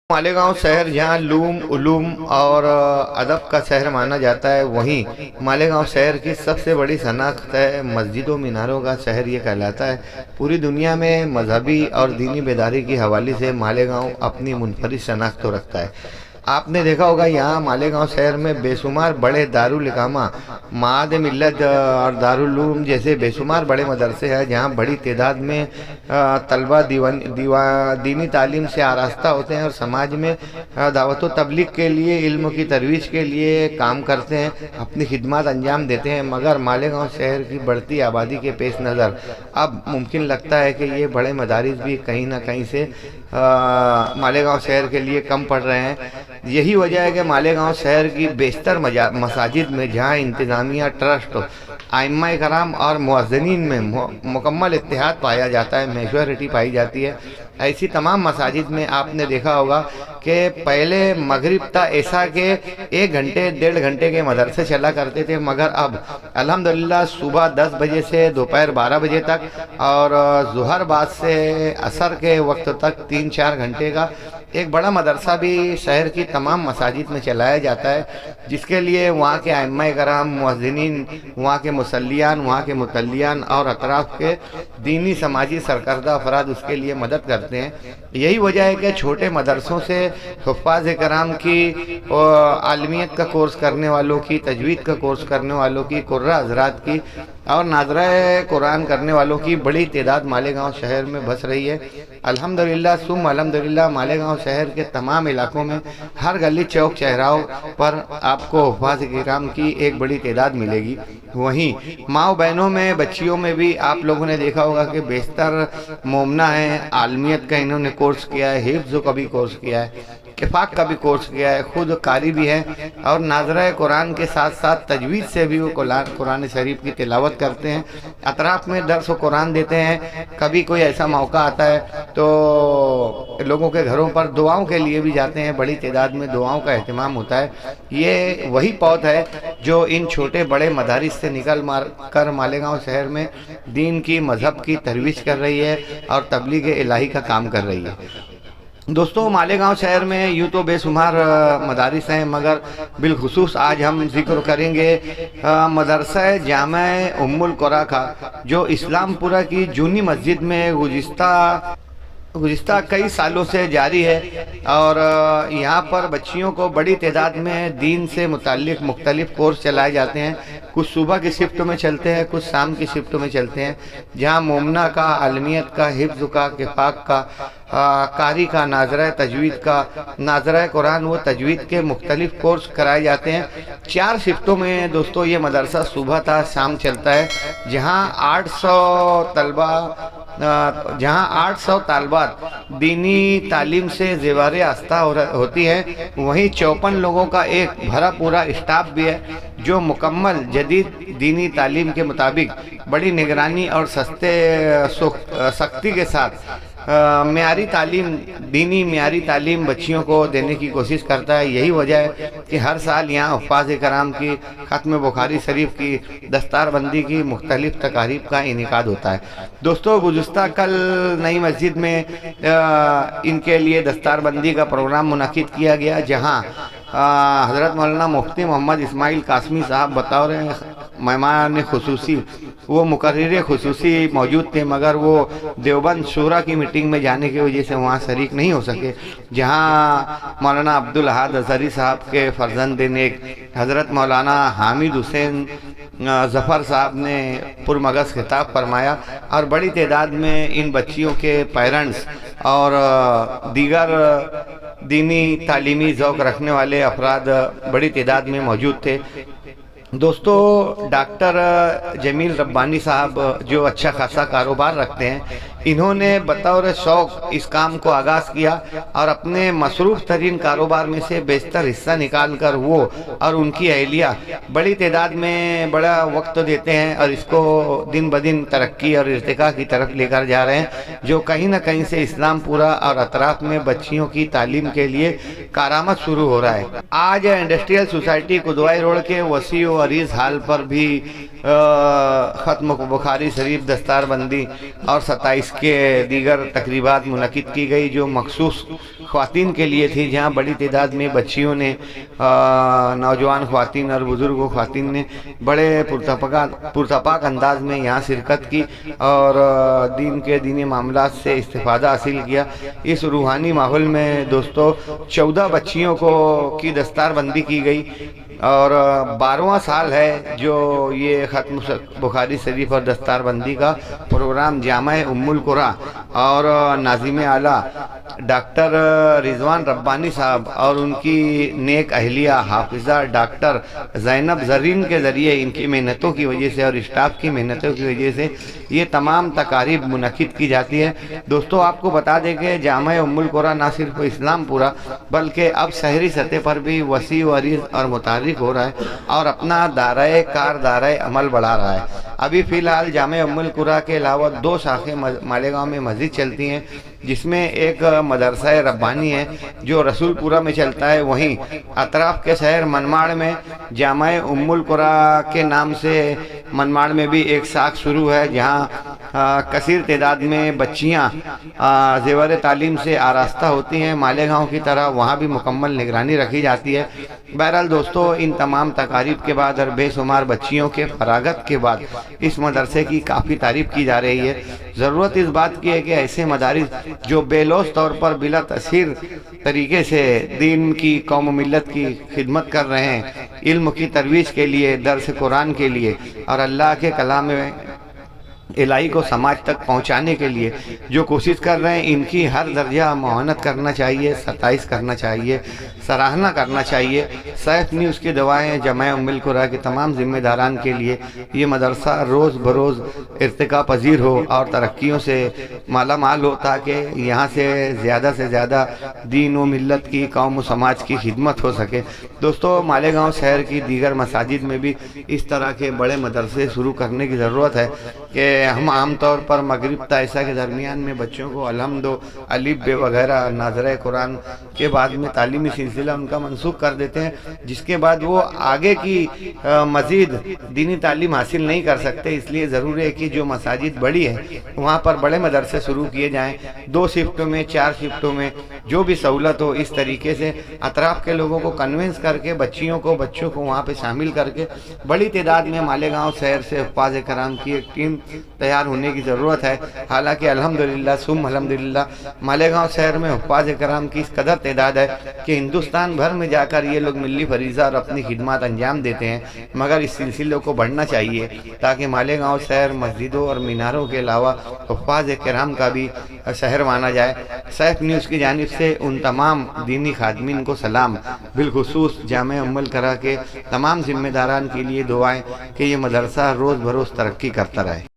मालेगांव शहर जहां उलूम और अदब का शहर माना जाता है, वहीं मालेगांव शहर की सबसे बड़ी शनाख्त है मस्जिदों मीनारों का शहर ये कहलाता है। पूरी दुनिया में मजहबी और दीनी बेदारी की हवाले से मालेगांव अपनी मुनफरिद शनाख्त तो रखता है। आपने देखा होगा यहाँ मालेगांव शहर में बेशुमार बड़े दारुल इकामा, माद मिल्लत और दारुल उलूम जैसे बेशुमार बड़े मदरसे हैं, जहाँ बड़ी तादाद में तलबा दीनी तालीम से आरास्ता होते हैं और समाज में दावत व तबलीग के लिए, इल्म की तरवीज के लिए काम करते हैं, अपनी खिदमत अंजाम देते हैं। मगर मालेगांव शहर की बढ़ती आबादी के पेश नज़र अब मुमकिन लगता है कि ये बड़े मदारिस भी कहीं ना कहीं से मालेगांव शहर के लिए कम पड़ रहे हैं। यही वजह है कि मालेगांव शहर की बेशतर मसाजिद में जहाँ इंतज़ामिया, ट्रस्ट, आइम्मा कराम और मुअज्जिनीन में मुकम्मल इत्तेहाद पाया जाता है, मेजॉरिटी पाई जाती है, ऐसी तमाम मसाजिद में आपने देखा होगा कि पहले मगरिब था ऐसा कि 1 घंटे 1.5 घंटे के मदरसे चला करते थे, मगर अब अल्हम्दुलिल्लाह सुबह 10 बजे से दोपहर 12 बजे तक और ज़ुहर बाद से असर के वक्त तक 3-4 घंटे का एक बड़ा मदरसा भी शहर की तमाम मसाजिद में चलाया जाता है, जिसके लिए वहाँ के आइम्मा कराम, मुअज्जिनीन, वहाँ के मुसल्लियान, वहाँ के मुतल्लियान और अतराफ के दीनी समाजी सरकर्दा अफराद उसके लिए मदद करते हैं। यही वजह है कि छोटे मदरसों से हुफ़्फ़ाज़ कराम की, आलमियत का कोर्स करने वालों की, तजवीद का कोर्स करने वालों की, कुर्रा हज़रात की और नाज़रा कुरान करने वालों की बड़ी तादाद मालेगांव शहर में बस रही है। अल्हम्दुलिल्लाह सुम अल्हम्दुलिल्लाह मालेगांव शहर के तमाम इलाकों में हर गली चौक चौराहों पर आपको हुफ़्फ़ाज़ किराम की एक बड़ी तादाद मिलेगी। वहीं माँ बहनों में, बच्चियों में भी आप लोगों ने देखा होगा कि बेशतर मोमना है, आलमियत का इन्होंने कोर्स किया है, हिफ्ज़ का भी कोर्स किया है, किफ़ाक का भी कोर्स किया है, खुद कारी भी है और नाज़रा कुरान के साथ साथ तजवीज़ से भी वो कुरान शरीफ की तिलावत करते हैं, अतराफ़ में दर्स व कुरान देते हैं। कभी कोई ऐसा मौका आता है तो लोगों के घरों पर दुआओं के लिए भी जाते हैं, बड़ी तादाद में दुआओं का एहतमाम होता है। ये वही पौध है जो इन छोटे बड़े मदारिस से निकल कर मालेगांव शहर में दीन की, मज़हब की तरवीज कर रही है और तबलीग इलाही का काम कर रही है। दोस्तों, मालेगांव शहर में यूँ तो बेशुमार मदारिस हैं, मगर बिलखुसूस आज हम जिक्र करेंगे मदरसा जामा उम्मुल कुरा का, जो इस्लामपुरा की जूनी मस्जिद में गुज़िस्ता कई सालों से जारी है और यहाँ पर बच्चियों को बड़ी तादाद में दीन से मुताल्लिक़ मुख्तलिफ़ कोर्स चलाए जाते हैं। कुछ सुबह की शिफ्ट में चलते हैं, कुछ शाम की शिफ्ट में चलते हैं, जहाँ मोमना का, आलमियत का, हिफ्ज़ का, किफ़ाक का, कारी का, नाज़रा तजवीद का, नाज़रा कुरान व तजवीद के मुख्तलिफ़ कोर्स कराए जाते हैं। 4 शिफ्टों में दोस्तों ये मदरसा सुबह था शाम चलता है, जहाँ 800 तालबात दीनी तालीम से ज़ेवारे आस्था होती है। वहीं 54 लोगों का एक भरा पूरा स्टाफ भी है, जो मुकम्मल जदीद दीनी तालीम के मुताबिक बड़ी निगरानी और सख्ती के साथ म्यारी तालीम, दीनी म्यारी तालीम बच्चियों को देने की कोशिश करता है। यही वजह है कि हर साल यहाँ हुफ़्फ़ाज़ कराम की, ख़त्म बुखारी शरीफ की, दस्तारबंदी की मुख्तलिफ़ तकारीब का इनेकाद होता है। दोस्तों, गुज़िस्ता कल नई मस्जिद में इनके लिए दस्तारबंदी का प्रोग्राम मुनक़िद किया गया, जहाँ हज़रत मौलाना मुफ्ती मोहम्मद इस्माइल कासमी साहब बतौर मेहमान खुसूसी, वो मुकर्रिर खुसूसी मौजूद थे, मगर वो देवबंद शूरा की मीटिंग में जाने की वजह से वहाँ शरीक नहीं हो सके, जहाँ मौलाना अब्दुल अहाद अज़हरी साहब के फ़र्जंद नेक हज़रत मौलाना हामिद हुसैन ज़फ़र साहब ने पुरमगज़ खिताब फरमाया और बड़ी तादाद में इन बच्चियों के पेरेंट्स और दीगर दीनी तालीमी ज़ौक़ रखने वाले अफराद बड़ी तादाद में मौजूद थे। दोस्तों, डॉक्टर जमील रब्बानी साहब जो अच्छा खासा कारोबार रखते हैं, इन्होंने बतौर शौक़ इस काम को आगाज़ किया और अपने मसरूफ़ तरीन कारोबार में से बेशतर हिस्सा निकाल कर वो और उनकी अहलिया बड़ी तादाद में बड़ा वक्त देते हैं और इसको दिन ब दिन तरक्की और इर्तिका की तरफ लेकर जा रहे हैं, जो कहीं ना कहीं से इस्लामपुरा और अतराफ़ में बच्चियों की तालीम के लिए कारामद शुरू हो रहा है। आज इंडस्ट्रियल सोसाइटी कुदवाई रोड के वसी व अरीज़ हाल पर भी ख़त्म बुखारी शरीफ, दस्तारबंदी और 27 کے دیگر تقریبات منعقد کی گئی جو مخصوص خواتین کے لیے تھی، جہاں بڑی تعداد میں بچیوں نے، نوجوان خواتین اور بزرگ خواتین نے بڑے پرتپاک انداز میں یہاں شرکت کی اور دینی معاملات سے استفادہ حاصل کیا۔ اس روحانی ماحول میں دوستو 14 بچیوں کی دستار بندی کی گئی اور 12واں سال ہے جو یہ ختم بخاری شریف اور دستار بندی کا پروگرام جامع ام القری اور ناظم اعلیٰ ڈاکٹر رضوان ربانی صاحب اور ان کی نیک اہلیہ حافظہ ڈاکٹر زینب زرین کے ذریعے، ان کی محنتوں کی وجہ سے اور اسٹاف کی محنتوں کی وجہ سے یہ تمام تقاریب منعقد کی جاتی ہے۔ دوستو آپ کو بتا دیں کہ جامع ام القری نہ صرف اسلام پورا بلکہ اب شہری سطح پر بھی وسیع و عریض اور متحرک ہو رہا ہے اور اپنا دائرۂ عمل بڑھا رہا ہے۔ ابھی فی الحال جامع ام القری کے علاوہ 2 شاخیں مالیگاؤں میں مزید چلتی ہیں، جس میں ایک مدرسہ ربانی ہے جو رسول پورہ میں چلتا ہے، وہیں اطراف کے شہر منماڑ میں جامع ام القری کے نام سے منماڑ میں بھی ایک شاخ شروع ہے، جہاں کثیر تعداد میں بچیاں زیور تعلیم سے آراستہ ہوتی ہیں۔ مالیگاؤں کی طرح وہاں بھی مکمل نگرانی رکھی جاتی ہے۔ بہرحال دوستو ان تمام تقاریب کے بعد اور بے شمار بچیوں کے فراغت کے بعد اس مدرسے کی کافی تعریف کی جا رہی ہے۔ ضرورت اس بات کی ہے کہ ایسے مدارس جو بے لوث طور پر بلا تاثیر طریقے سے دین کی، قوم و ملت کی خدمت کر رہے ہیں، علم کی ترویج کے لیے، درس قرآن کے لیے اور اللہ کے کلام الہی کو سماج تک پہنچانے کے لیے جو کوشش کر رہے ہیں، ان کی ہر درجہ معاونت کرنا چاہیے، ستائش کرنا چاہیے، سراہنا کرنا چاہیے۔ سیف نیوز کی دعائیں جامع ام القری کے تمام ذمہ داران کے لیے یہ مدرسہ روز بروز ارتقا پذیر ہو اور ترقیوں سے مالا مال ہو، تاکہ یہاں سے زیادہ دین و ملت کی، قوم و سماج کی خدمت ہو سکے۔ دوستو مالیگاؤں شہر کی دیگر مساجد میں بھی اس طرح کے بڑے مدرسے شروع کرنے کی ضرورت ہے کہ ہم عام طور پر مغرب تا عشاء کے درمیان میں بچوں کو الحمد و الف ب وغیرہ ناظرہ قرآن کے بعد میں تعلیمی سلسلہ ان کا منسوخ کر دیتے ہیں، جس کے بعد وہ آگے کی مزید دینی تعلیم حاصل نہیں کر سکتے۔ اس لیے ضروری ہے کہ جو مساجد بڑی ہے وہاں پر بڑے مدرسے شروع کیے جائیں، 2 شفٹوں میں، 4 شفٹوں میں، جو بھی سہولت ہو، اس طریقے سے اطراف کے لوگوں کو کنونس کر کے بچوں کو وہاں پہ شامل کر کے بڑی تعداد میں مالیگاؤں شہر سے حفاظ کرام کی ایک ٹیم تیار ہونے کی ضرورت ہے۔ حالانکہ الحمدللہ ثم الحمدللہ مالیگاؤں شہر میں حفاظ کرام کی اس قدر تعداد ہے کہ ہندوستان بھر میں جا کر یہ لوگ ملی فریضہ اور اپنی خدمات انجام دیتے ہیں، مگر اس سلسلے کو بڑھنا چاہیے تاکہ مالیگاؤں شہر مسجدوں اور میناروں کے علاوہ حفاظ کرام کا بھی شہر مانا جائے۔ سیف نیوز کی جانب سے ان تمام دینی خادمین کو سلام، بالخصوص جامع ام القری کے تمام ذمہ داران کے لیے دعائیں کہ یہ مدرسہ روز بروز ترقی کرتا رہے۔